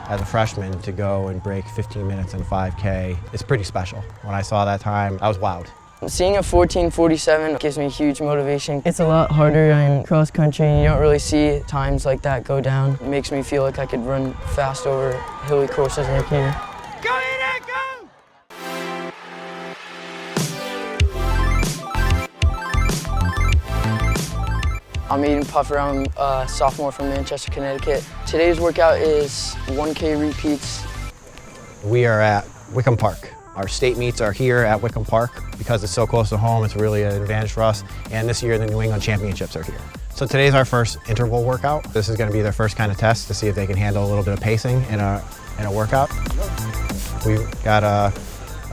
as a freshman to go and break 15 minutes in 5K. It's pretty special. When I saw that time, I was wowed. Seeing a 14:47 gives me huge motivation. It's a lot harder in cross country. You don't really see times like that go down. It makes me feel like I could run fast over hilly courses like here. Go, Aidan, go! I'm Aidan Puffer. I'm a sophomore from Manchester, Connecticut. Today's workout is 1K repeats. We are at Wickham Park. Our state meets are here at Wickham Park. Because it's so close to home, it's really an advantage for us. And this year, the New England Championships are here. So today's our first interval workout. This is going to be their first kind of test to see if they can handle a little bit of pacing in a workout. We've got a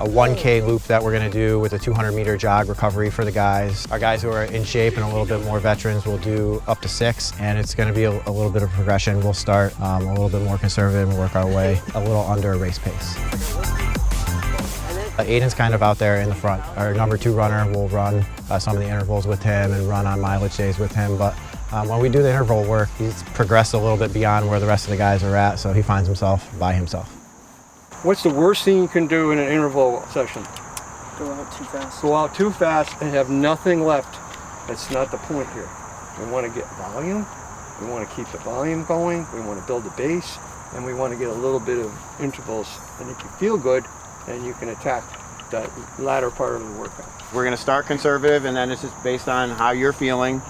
1K loop that we're going to do with a 200-meter jog recovery for the guys. Our guys who are in shape and a little bit more veterans will do up to 6, and it's going to be a little bit of progression. We'll start a little bit more conservative and work our way a little under race pace. Aidan's kind of out there in the front. Our number 2 runner will run some of the intervals with him and run on mileage days with him, but when we do the interval work, he's progressed a little bit beyond where the rest of the guys are at, so he finds himself by himself. What's the worst thing you can do in an interval session? Go out too fast. Go out too fast and have nothing left. That's not the point here. We want to get volume, we want to keep the volume going, we want to build the base, and we want to get a little bit of intervals. And if you feel good, then you can attack that latter part of the workout. We're going to start conservative, and then it's just based on how you're feeling.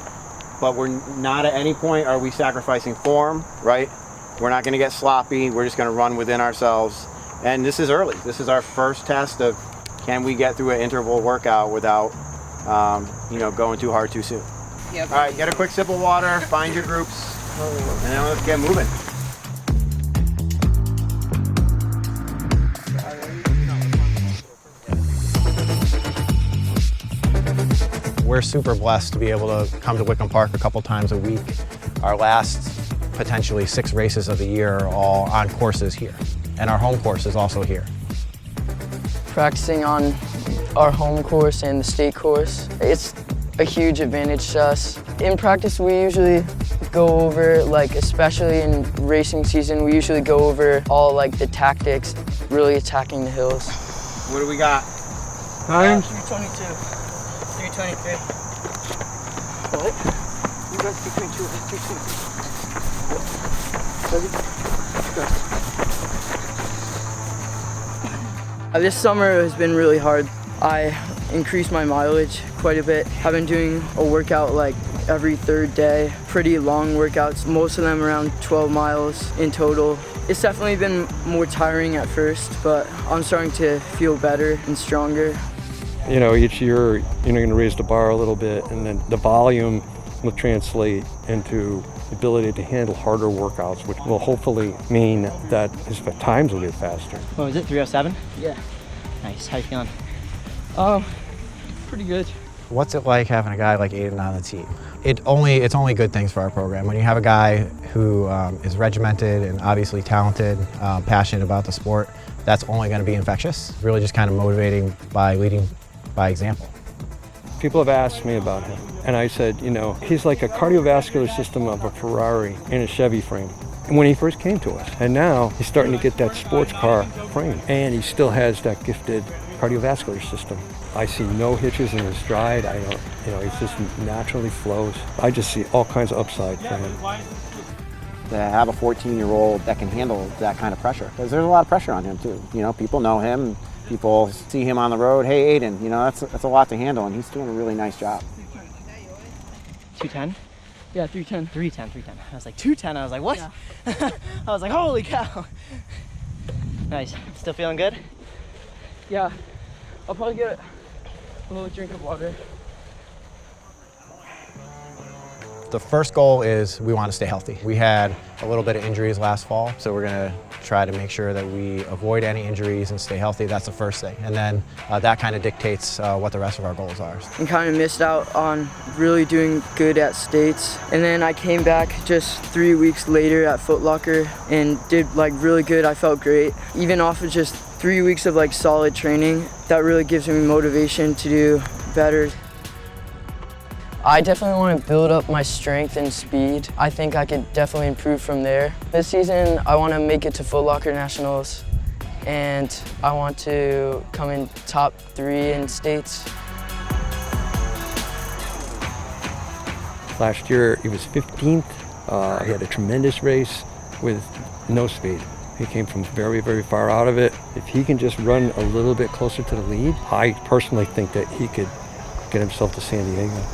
But we're not at any point are we sacrificing form, right? We're not going to get sloppy. We're just going to run within ourselves. And this is early. This is our first test of can we get through an interval workout without, going too hard too soon. Yep. All right, get a quick sip of water, find your groups, and then let's get moving. We're super blessed to be able to come to Wickham Park a couple times a week. Our last potentially 6 races of the year are all on courses here. And our home course is also here. Practicing on our home course and the state course, it's a huge advantage to us. In practice, we usually go over, especially in racing season, we usually go over all the tactics, really attacking the hills. What do we got? Time? 322. 323. What? You got 322 and 323. This summer has been really hard. I increased my mileage quite a bit. I've been doing a workout every 3rd day, pretty long workouts, most of them around 12 miles in total. It's definitely been more tiring at first, but I'm starting to feel better and stronger. Each year you're going to raise the bar a little bit, and then the volume will translate into the ability to handle harder workouts, which will hopefully mean that his times will get faster. What was it, 307? Yeah. Nice, how you feeling? Pretty good. What's it like having a guy like Aidan on the team? It's only good things for our program. When you have a guy who is regimented and obviously talented, passionate about the sport, that's only going to be infectious. Really just kind of motivating by leading by example. People have asked me about him, and I said, he's like a cardiovascular system of a Ferrari in a Chevy frame. And when he first came to us, and now he's starting to get that sports car frame, and he still has that gifted cardiovascular system. I see no hitches in his stride. He just naturally flows. I just see all kinds of upside for him. To have a 14-year-old that can handle that kind of pressure, because there's a lot of pressure on him too. People know him. People see him on the road. Hey, Aidan, that's a lot to handle, and he's doing a really nice job. 210? Yeah, 310. 310. I was like, 210. I was like, what? Yeah. I was like, holy cow. Nice. Still feeling good? Yeah. I'll probably get a little drink of water. The first goal is we want to stay healthy. We had a little bit of injuries last fall, so we're going to try to make sure that we avoid any injuries and stay healthy. That's the first thing. And then that kind of dictates what the rest of our goals are. And kind of missed out on really doing good at states. And then I came back just 3 weeks later at Foot Locker and did really good. I felt great. Even off of just 3 weeks of solid training, that really gives me motivation to do better. I definitely want to build up my strength and speed. I think I could definitely improve from there. This season, I want to make it to Foot Locker Nationals, and I want to come in top 3 in states. Last year, he was 15th. He had a tremendous race with no speed. He came from very, very far out of it. If he can just run a little bit closer to the lead, I personally think that he could get himself to San Diego.